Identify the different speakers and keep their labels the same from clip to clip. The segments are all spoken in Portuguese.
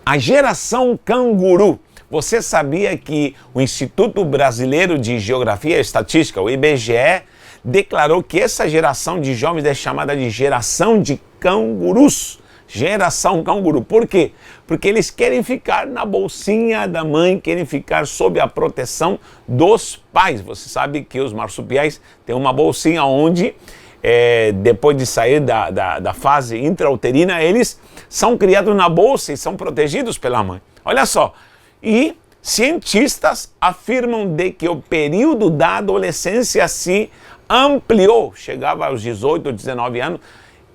Speaker 1: A geração canguru. Você sabia que o Instituto Brasileiro de Geografia e Estatística, o IBGE, declarou que essa geração de jovens é chamada de geração de cangurus? Geração canguru. Por quê? Porque eles querem ficar na bolsinha da mãe, querem ficar sob a proteção dos pais. Você sabe que os marsupiais têm uma bolsinha onde, depois de sair da fase intrauterina, eles são criados na bolsa e são protegidos pela mãe. Olha só. E cientistas afirmam de que o período da adolescência se ampliou, chegava aos 18, 19 anos,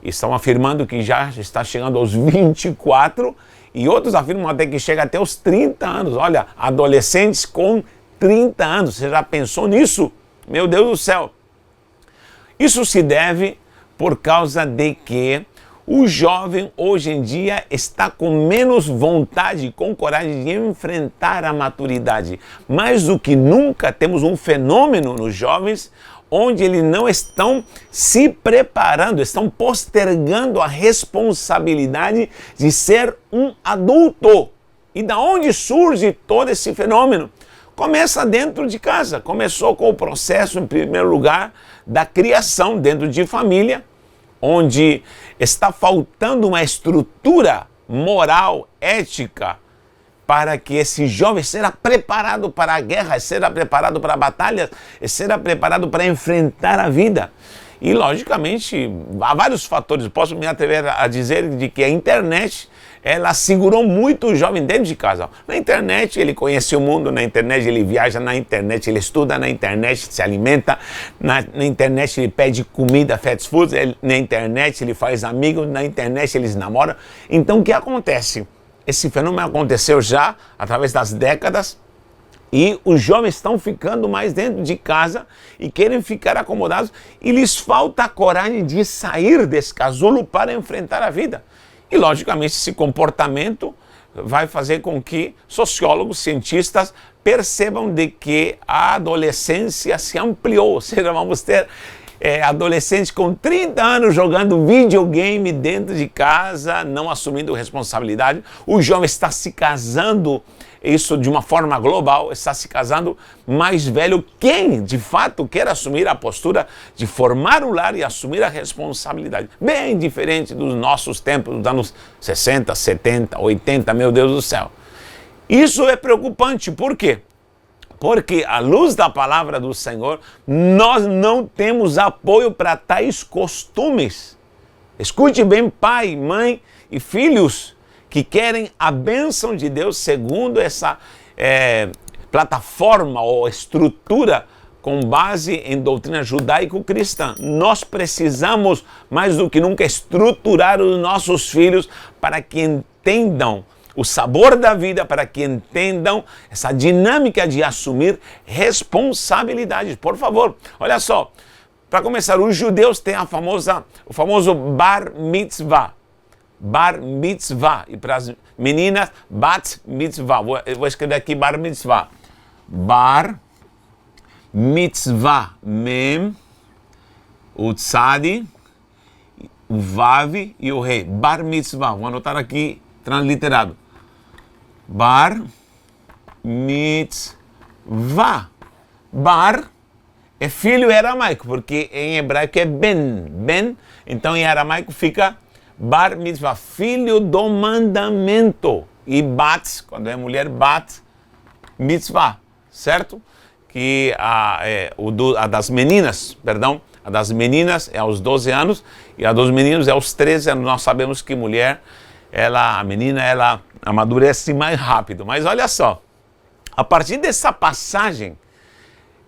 Speaker 1: estão afirmando que já está chegando aos 24, e outros afirmam até que chega até os 30 anos. Olha, adolescentes com 30 anos, você já pensou nisso? Meu Deus do céu! Isso se deve por causa de que o jovem hoje em dia está com menos vontade, com coragem de enfrentar a maturidade. Mais do que nunca temos um fenômeno nos jovens onde eles não estão se preparando, estão postergando a responsabilidade de ser um adulto. E da onde surge todo esse fenômeno? Começa dentro de casa. Começou com o processo, em primeiro lugar, da criação dentro de família, onde está faltando uma estrutura moral, ética, para que esse jovem seja preparado para a guerra, seja preparado para a batalha, seja preparado para enfrentar a vida. E, logicamente, há vários fatores. Posso me atrever a dizer de que a internet, ela segurou muito o jovem dentro de casa. Na internet ele conhece o mundo, na internet ele viaja, na internet ele estuda, na internet se alimenta, na internet ele pede comida, fast food, na internet ele faz amigos, na internet eles namoram. Então o que acontece? Esse fenômeno aconteceu já através das décadas e os jovens estão ficando mais dentro de casa e querem ficar acomodados e lhes falta a coragem de sair desse casulo para enfrentar a vida. E, logicamente, esse comportamento vai fazer com que sociólogos, cientistas percebam de que a adolescência se ampliou. Ou seja, vamos ter adolescentes com 30 anos jogando videogame dentro de casa, não assumindo responsabilidade. O jovem está se casando, isso de uma forma global, está se casando mais velho. Quem, de fato, quer assumir a postura de formar um lar e assumir a responsabilidade. Bem diferente dos nossos tempos, dos anos 60, 70, 80, meu Deus do céu. Isso é preocupante, por quê? Porque, à luz da palavra do Senhor, nós não temos apoio para tais costumes. Escute bem, pai, mãe e filhos que querem a bênção de Deus segundo essa plataforma ou estrutura com base em doutrina judaico-cristã. Nós precisamos, mais do que nunca, estruturar os nossos filhos para que entendam o sabor da vida, para que entendam essa dinâmica de assumir responsabilidades. Por favor, olha só, para começar, os judeus têm o famoso bar mitzvah. Bar mitzvah. E para as meninas, bat mitzvah. Vou escrever aqui bar mitzvah. Bar mitzvah. Mem, o tzadi, o vav e o rei. Bar mitzvah. Vou anotar aqui, transliterado. Bar mitzvah. Bar é filho em aramaico, porque em hebraico é ben. Ben, então em aramaico fica bar mitzvah, filho do mandamento. E bat, quando é mulher, bat mitzvah, certo? Que a das meninas, perdão, a das meninas é aos 12 anos e a dos meninos é aos 13 anos. Nós sabemos que mulher, a menina, ela amadurece mais rápido. Mas olha só, a partir dessa passagem,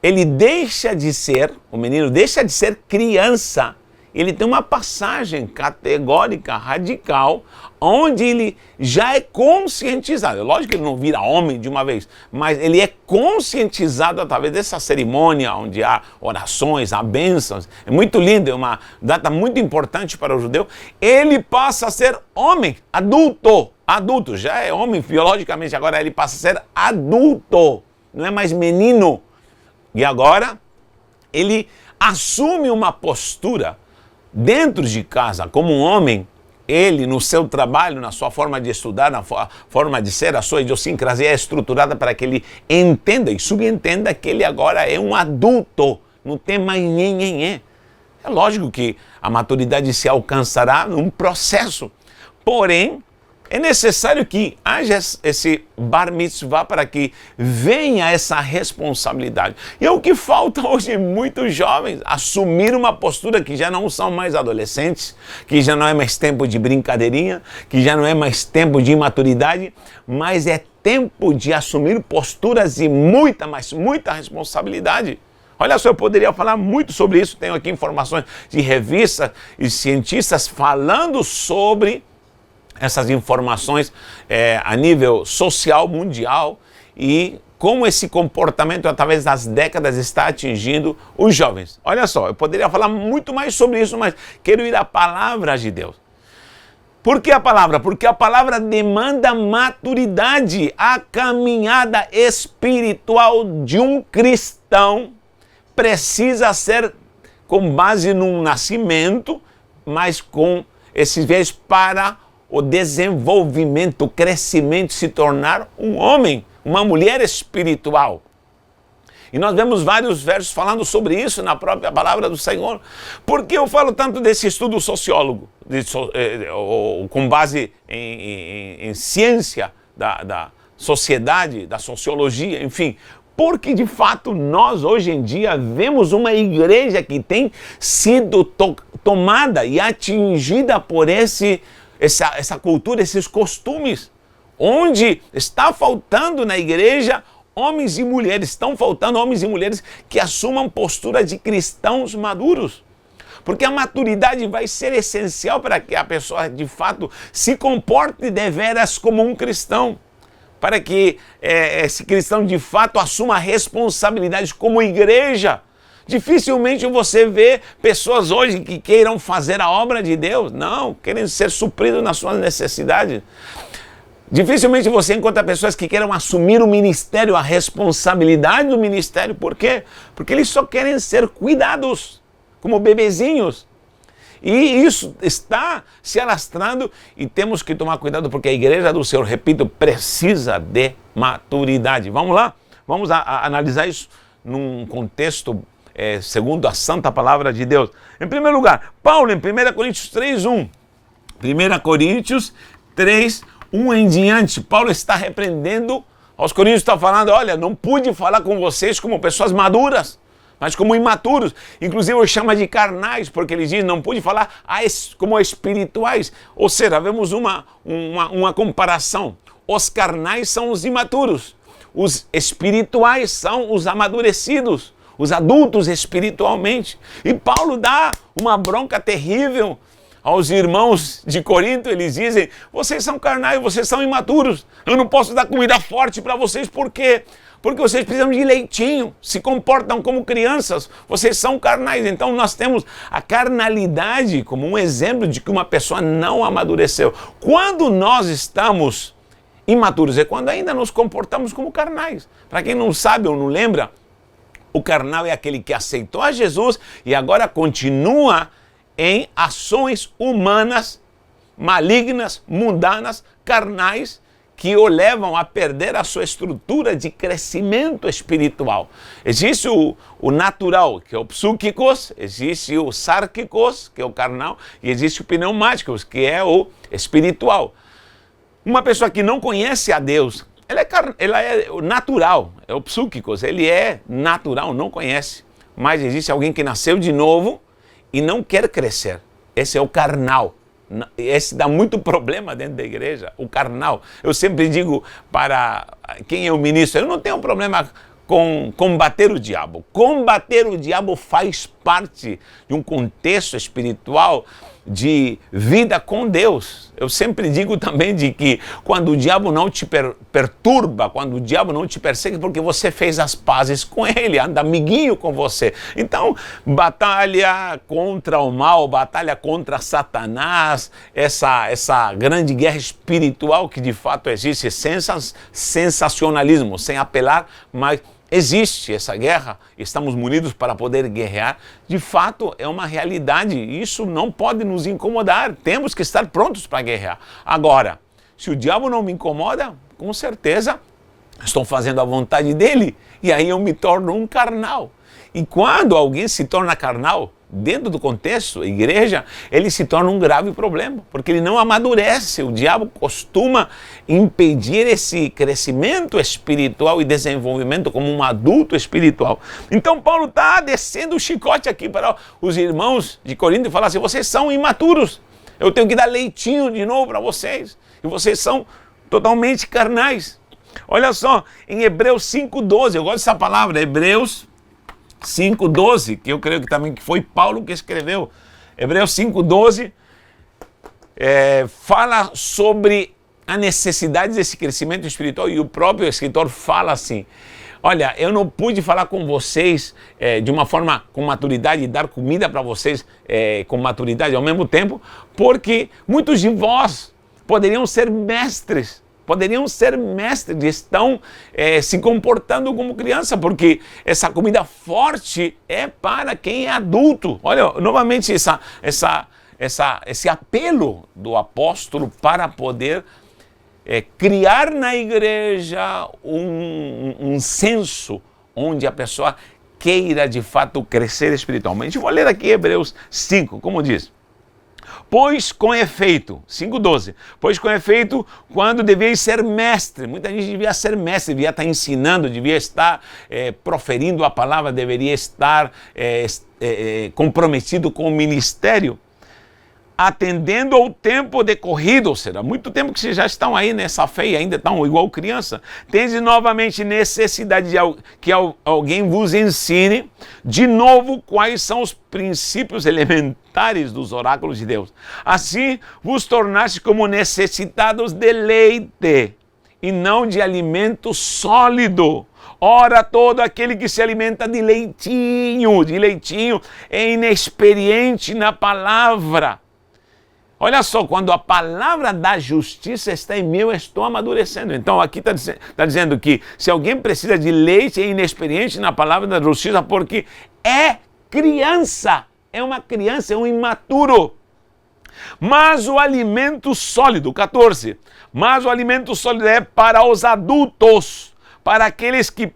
Speaker 1: o menino deixa de ser criança. Ele tem uma passagem categórica, radical, onde ele já é conscientizado. Lógico que ele não vira homem de uma vez, mas ele é conscientizado através dessa cerimônia, onde há orações, há bênçãos. É muito lindo, é uma data muito importante para o judeu. Ele passa a ser homem, adulto, já é homem biologicamente, agora ele passa a ser adulto, não é mais menino. E agora ele assume uma postura dentro de casa como um homem ele, no seu trabalho, na sua forma de estudar, na forma de ser, a sua idiosincrasia é estruturada para que ele entenda e subentenda que ele agora é um adulto, não tem mais nhenhenhé. É lógico que a maturidade se alcançará num processo, porém, é necessário que haja esse bar mitzvah para que venha essa responsabilidade. E é o que falta hoje em muitos jovens, assumir uma postura que já não são mais adolescentes, que já não é mais tempo de brincadeirinha, que já não é mais tempo de imaturidade, mas é tempo de assumir posturas de muita responsabilidade. Olha só, eu poderia falar muito sobre isso, tenho aqui informações de revistas e cientistas falando sobre essas informações a nível social, mundial, e como esse comportamento, através das décadas, está atingindo os jovens. Olha só, eu poderia falar muito mais sobre isso, mas quero ir à palavra de Deus. Por que a palavra? Porque a palavra demanda maturidade. A caminhada espiritual de um cristão precisa ser com base num nascimento, mas com esse viés para o desenvolvimento, o crescimento, se tornar um homem, uma mulher espiritual. E nós vemos vários versos falando sobre isso na própria palavra do Senhor. Por que eu falo tanto desse estudo sociólogo, com base em ciência da sociedade, da sociologia, enfim? Porque, de fato, nós hoje em dia vemos uma igreja que tem sido tomada e atingida por essa cultura, esses costumes, onde está faltando na igreja homens e mulheres, estão faltando homens e mulheres que assumam postura de cristãos maduros. Porque a maturidade vai ser essencial para que a pessoa, de fato, se comporte deveras como um cristão. Para que esse cristão, de fato, assuma a responsabilidade como igreja. Dificilmente você vê pessoas hoje que queiram fazer a obra de Deus. Não, querem ser supridos nas suas necessidades. Dificilmente você encontra pessoas que queiram assumir o ministério, a responsabilidade do ministério. Por quê? Porque eles só querem ser cuidados, como bebezinhos. E isso está se alastrando e temos que tomar cuidado porque a igreja do Senhor, repito, precisa de maturidade. Vamos lá? Vamos analisar isso num contexto segundo a santa palavra de Deus. Em primeiro lugar, Paulo em 1 Coríntios 3:1. 1 Coríntios 3:1 em diante, Paulo está repreendendo aos coríntios, está falando, olha, não pude falar com vocês como pessoas maduras, mas como imaturos. Inclusive eu chamo de carnais, porque ele diz, não pude falar como espirituais. Ou seja, vemos uma comparação. Os carnais são os imaturos, os espirituais são os amadurecidos, os adultos espiritualmente. E Paulo dá uma bronca terrível aos irmãos de Corinto. Eles dizem, vocês são carnais, vocês são imaturos, eu não posso dar comida forte para vocês, por quê? Porque vocês precisam de leitinho, se comportam como crianças, vocês são carnais. Então nós temos a carnalidade como um exemplo de que uma pessoa não amadureceu. Quando nós estamos imaturos é quando ainda nos comportamos como carnais. Para quem não sabe ou não lembra, o carnal é aquele que aceitou a Jesus e agora continua em ações humanas, malignas, mundanas, carnais, que o levam a perder a sua estrutura de crescimento espiritual. Existe o natural, que é o psúquicos, existe o sárquicos, que é o carnal, e existe o pneumáticos, que é o espiritual. Uma pessoa que não conhece a Deus, ela é natural, é o psúquicos, ele é natural, não conhece. Mas existe alguém que nasceu de novo e não quer crescer. Esse é o carnal. Esse dá muito problema dentro da igreja, o carnal. Eu sempre digo para quem é o ministro, eu não tenho problema com combater o diabo. Combater o diabo faz parte de um contexto espiritual de vida com Deus. Eu sempre digo também de que quando o diabo não te perturba, quando o diabo não te persegue, porque você fez as pazes com ele, anda amiguinho com você. Então, batalha contra o mal, batalha contra Satanás, essa grande guerra espiritual que de fato existe, sensacionalismo, sem apelar, mas existe essa guerra, estamos munidos para poder guerrear, de fato é uma realidade, isso não pode nos incomodar, temos que estar prontos para guerrear. Agora, se o diabo não me incomoda, com certeza estou fazendo a vontade dele, e aí eu me torno um carnal. E quando alguém se torna carnal, dentro do contexto, igreja, ele se torna um grave problema, porque ele não amadurece. O diabo costuma impedir esse crescimento espiritual e desenvolvimento como um adulto espiritual. Então Paulo está descendo o chicote aqui para os irmãos de Corinto e falar assim, vocês são imaturos, eu tenho que dar leitinho de novo para vocês, e vocês são totalmente carnais. Olha só, em Hebreus 5,12, eu gosto dessa palavra, Hebreus 5,12, que eu creio que também foi Paulo que escreveu. Hebreus 5,12 fala sobre a necessidade desse crescimento espiritual, e o próprio escritor fala assim, olha, eu não pude falar com vocês de uma forma com maturidade e dar comida para vocês com maturidade ao mesmo tempo, porque muitos de vós poderiam ser mestres, estão se comportando como criança, porque essa comida forte é para quem é adulto. Olha, novamente esse apelo do apóstolo para poder criar na igreja um senso onde a pessoa queira de fato crescer espiritualmente. Eu vou ler aqui Hebreus 5, como diz. Pois com efeito, 5,12, pois com efeito, quando deveis ser mestre, muita gente devia ser mestre, devia estar ensinando, devia estar proferindo a palavra, deveria estar comprometido com o ministério, atendendo ao tempo decorrido, ou seja, há muito tempo que vocês já estão aí nessa fé e ainda estão igual criança, tendes novamente necessidade de que alguém vos ensine de novo quais são os princípios elementares dos oráculos de Deus. Assim vos tornaste como necessitados de leite e não de alimento sólido. Ora, todo aquele que se alimenta de leitinho é inexperiente na palavra. Olha só, quando a palavra da justiça está em mim, eu estou amadurecendo. Então aqui está dizendo que se alguém precisa de leite, é inexperiente na palavra da justiça, porque é criança, é uma criança, é um imaturo. Mas o alimento sólido, 14, mas o alimento sólido é para os adultos, para aqueles que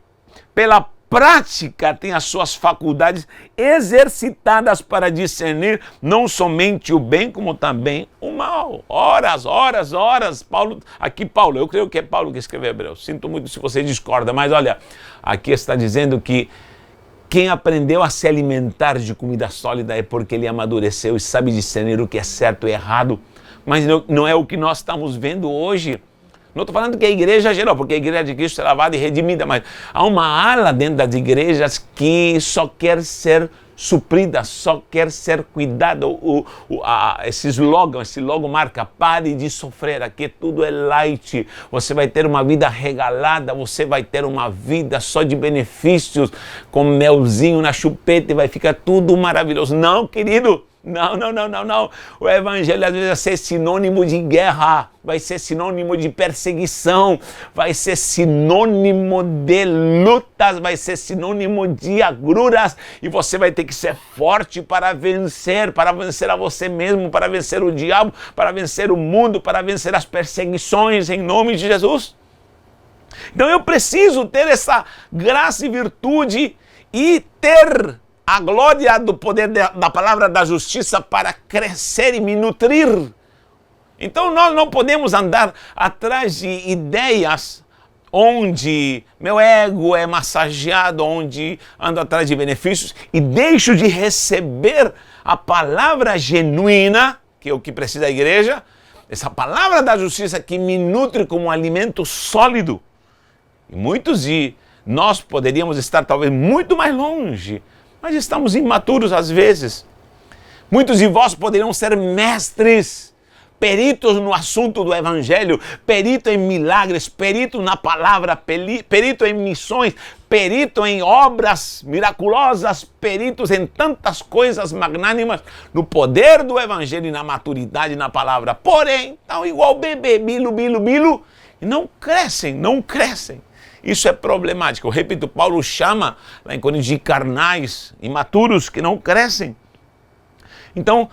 Speaker 1: pela prática tem as suas faculdades exercitadas para discernir não somente o bem, como também o mal. Horas, Paulo, eu creio que é Paulo que escreveu Hebreus. Sinto muito se você discorda, mas olha, aqui está dizendo que quem aprendeu a se alimentar de comida sólida é porque ele amadureceu e sabe discernir o que é certo e errado, mas não é o que nós estamos vendo hoje. Não estou falando que é a igreja geral, porque a igreja de Cristo é lavada e redimida, mas há uma ala dentro das igrejas que só quer ser suprida, só quer ser cuidada. Esse logo marca, pare de sofrer, aqui tudo é light, você vai ter uma vida regalada, você vai ter uma vida só de benefícios, com melzinho na chupeta e vai ficar tudo maravilhoso. Não, querido. Não. O evangelho às vezes vai ser sinônimo de guerra, vai ser sinônimo de perseguição, vai ser sinônimo de lutas, vai ser sinônimo de agruras, e você vai ter que ser forte para vencer a você mesmo, para vencer o diabo, para vencer o mundo, para vencer as perseguições em nome de Jesus. Então eu preciso ter essa graça e virtude e ter a glória do poder da palavra da justiça para crescer e me nutrir. Então nós não podemos andar atrás de ideias onde meu ego é massageado, onde ando atrás de benefícios e deixo de receber a palavra genuína, que é o que precisa a igreja, essa palavra da justiça que me nutre como um alimento sólido. E muitos de nós poderíamos estar talvez muito mais longe, mas estamos imaturos às vezes. Muitos de vós poderiam ser mestres, peritos no assunto do evangelho, perito em milagres, perito na palavra, perito em missões, perito em obras miraculosas, peritos em tantas coisas magnânimas, no poder do evangelho e na maturidade na palavra. Porém, estão igual bebê, bilo, e não crescem. Isso é problemático. Eu repito, Paulo chama lá em Coríntios de carnais, imaturos, que não crescem. Então,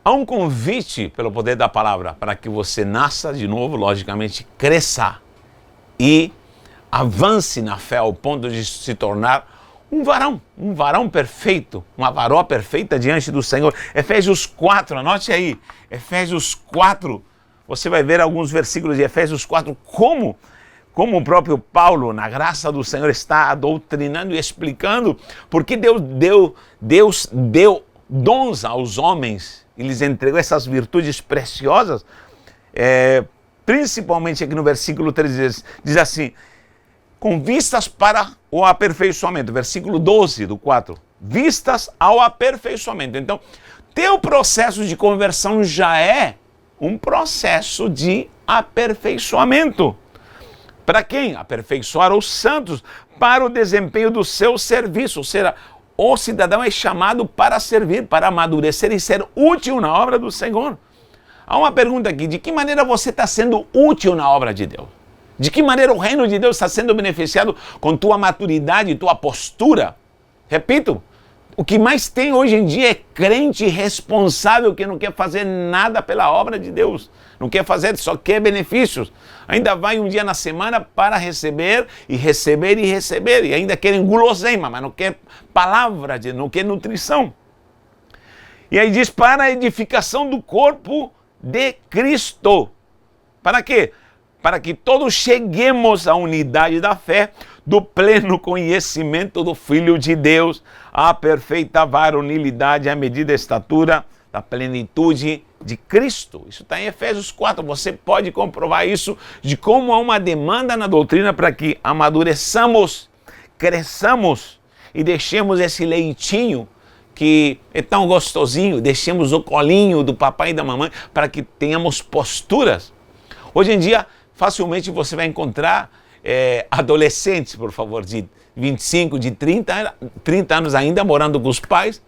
Speaker 1: há um convite pelo poder da palavra para que você nasça de novo, logicamente, cresça e avance na fé ao ponto de se tornar um varão perfeito, uma varoa perfeita diante do Senhor. Efésios 4, anote aí, Efésios 4, você vai ver alguns versículos de Efésios 4, como o próprio Paulo, na graça do Senhor, está doutrinando e explicando porque Deus deu dons aos homens e lhes entregou essas virtudes preciosas, principalmente aqui no versículo 3 diz assim, com vistas para o aperfeiçoamento, versículo 12 do 4, vistas ao aperfeiçoamento. Então, teu processo de conversão já é um processo de aperfeiçoamento. Para quem? Aperfeiçoar os santos para o desempenho do seu serviço, ou seja, o cidadão é chamado para servir, para amadurecer e ser útil na obra do Senhor. Há uma pergunta aqui, de que maneira você está sendo útil na obra de Deus? De que maneira o reino de Deus está sendo beneficiado com tua maturidade e tua postura? Repito, o que mais tem hoje em dia é crente irresponsável que não quer fazer nada pela obra de Deus. Não quer fazer, só quer benefícios. Ainda vai um dia na semana para receber e receber e receber. E ainda querem guloseima, mas não quer palavra, não quer nutrição. E aí diz, para a edificação do corpo de Cristo. Para quê? Para que todos cheguemos à unidade da fé, do pleno conhecimento do Filho de Deus, à perfeita varonilidade, à medida da estatura, da plenitude de Cristo. Isso está em Efésios 4, você pode comprovar isso, de como há uma demanda na doutrina para que amadureçamos, cresçamos e deixemos esse leitinho que é tão gostosinho, deixemos o colinho do papai e da mamãe para que tenhamos posturas. Hoje em dia, facilmente você vai encontrar adolescentes, por favor, de 25, de 30 anos ainda morando com os pais.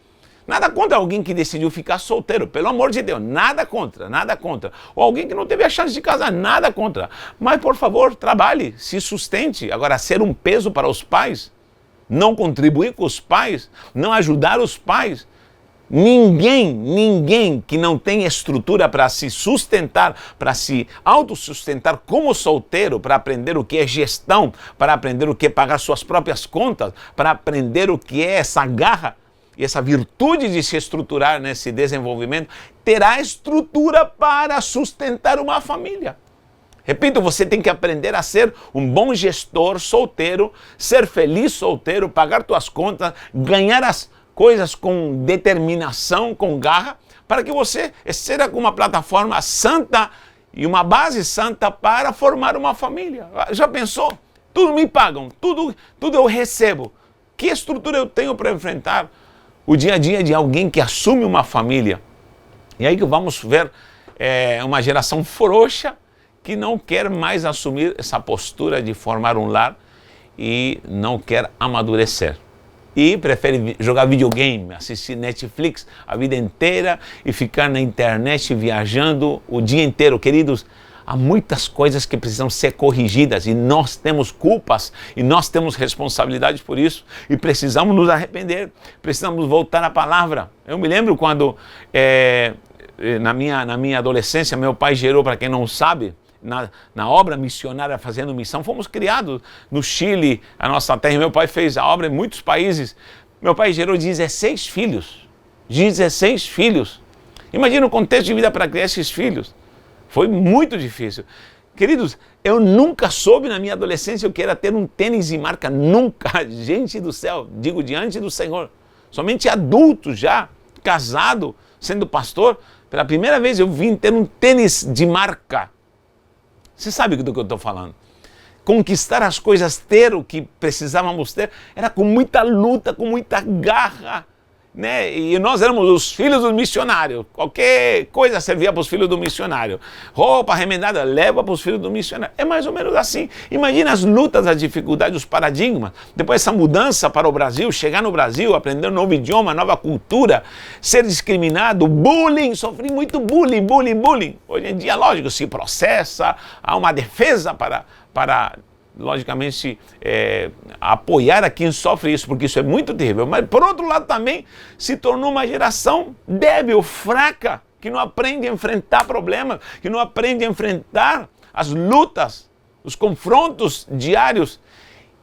Speaker 1: Nada contra alguém que decidiu ficar solteiro, pelo amor de Deus, nada contra, nada contra. Ou alguém que não teve a chance de casar, nada contra. Mas, por favor, trabalhe, se sustente. Agora, ser um peso para os pais, não contribuir com os pais, não ajudar os pais. Ninguém que não tem estrutura para se sustentar, para se autossustentar como solteiro, para aprender o que é gestão, para aprender o que é pagar suas próprias contas, para aprender o que é essa garra e essa virtude de se estruturar nesse desenvolvimento, terá estrutura para sustentar uma família. Repito, você tem que aprender a ser um bom gestor solteiro, ser feliz solteiro, pagar suas contas, ganhar as coisas com determinação, com garra, para que você seja uma plataforma santa e uma base santa para formar uma família. Já pensou? Tudo me pagam, tudo eu recebo. Que estrutura eu tenho para enfrentar o dia a dia de alguém que assume uma família? E aí que vamos ver uma geração frouxa que não quer mais assumir essa postura de formar um lar e não quer amadurecer. E prefere jogar videogame, assistir Netflix a vida inteira e ficar na internet viajando o dia inteiro. Queridos, há muitas coisas que precisam ser corrigidas e nós temos culpas e nós temos responsabilidades por isso e precisamos nos arrepender, precisamos voltar à palavra. Eu me lembro quando, na minha adolescência, meu pai gerou, para quem não sabe, na obra missionária Fazendo Missão, fomos criados no Chile, a nossa terra. Meu pai fez a obra em muitos países. Meu pai gerou 16 filhos. 16 filhos. Imagina o contexto de vida para criar esses filhos. Foi muito difícil. Queridos, eu nunca soube na minha adolescência eu que era ter um tênis de marca. Nunca. Gente do céu, digo diante do Senhor. Somente adulto já, casado, sendo pastor, pela primeira vez eu vim ter um tênis de marca. Você sabe do que eu estou falando. Conquistar as coisas, ter o que precisávamos ter, era com muita luta, com muita garra, né? E nós éramos os filhos dos missionários. Qualquer coisa servia para os filhos do missionário. Roupa remendada, leva para os filhos do missionário. É mais ou menos assim. Imagina as lutas, as dificuldades, os paradigmas. Depois essa mudança para o Brasil, chegar no Brasil, aprender um novo idioma, nova cultura, ser discriminado, bullying, sofri muito bullying. Hoje em dia, lógico, se processa, há uma defesa para logicamente, apoiar a quem sofre isso, porque isso é muito terrível. Mas, por outro lado, também se tornou uma geração débil, fraca, que não aprende a enfrentar problemas, que não aprende a enfrentar as lutas, os confrontos diários.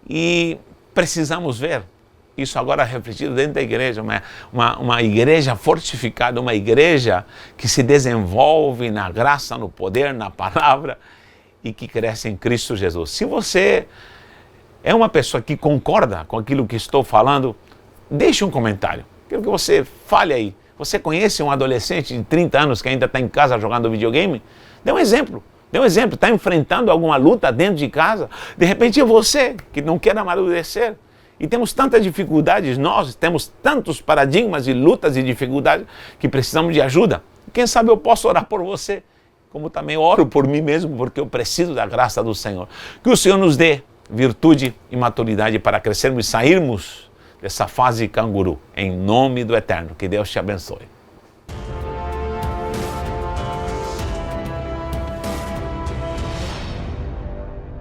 Speaker 1: E precisamos ver isso agora refletido dentro da igreja, uma igreja fortificada, uma igreja que se desenvolve na graça, no poder, na palavra e que cresce em Cristo Jesus. Se você é uma pessoa que concorda com aquilo que estou falando, deixe um comentário. Quero que você fale aí. Você conhece um adolescente de 30 anos que ainda está em casa jogando videogame? Dê um exemplo. Dê um exemplo. Está enfrentando alguma luta dentro de casa? De repente é você que não quer amadurecer. E temos tantas dificuldades, nós temos tantos paradigmas e lutas e dificuldades que precisamos de ajuda. Quem sabe eu posso orar por você, como também oro por mim mesmo, porque eu preciso da graça do Senhor. Que o Senhor nos dê virtude e maturidade para crescermos e sairmos dessa fase canguru. Em nome do Eterno. Que Deus te abençoe.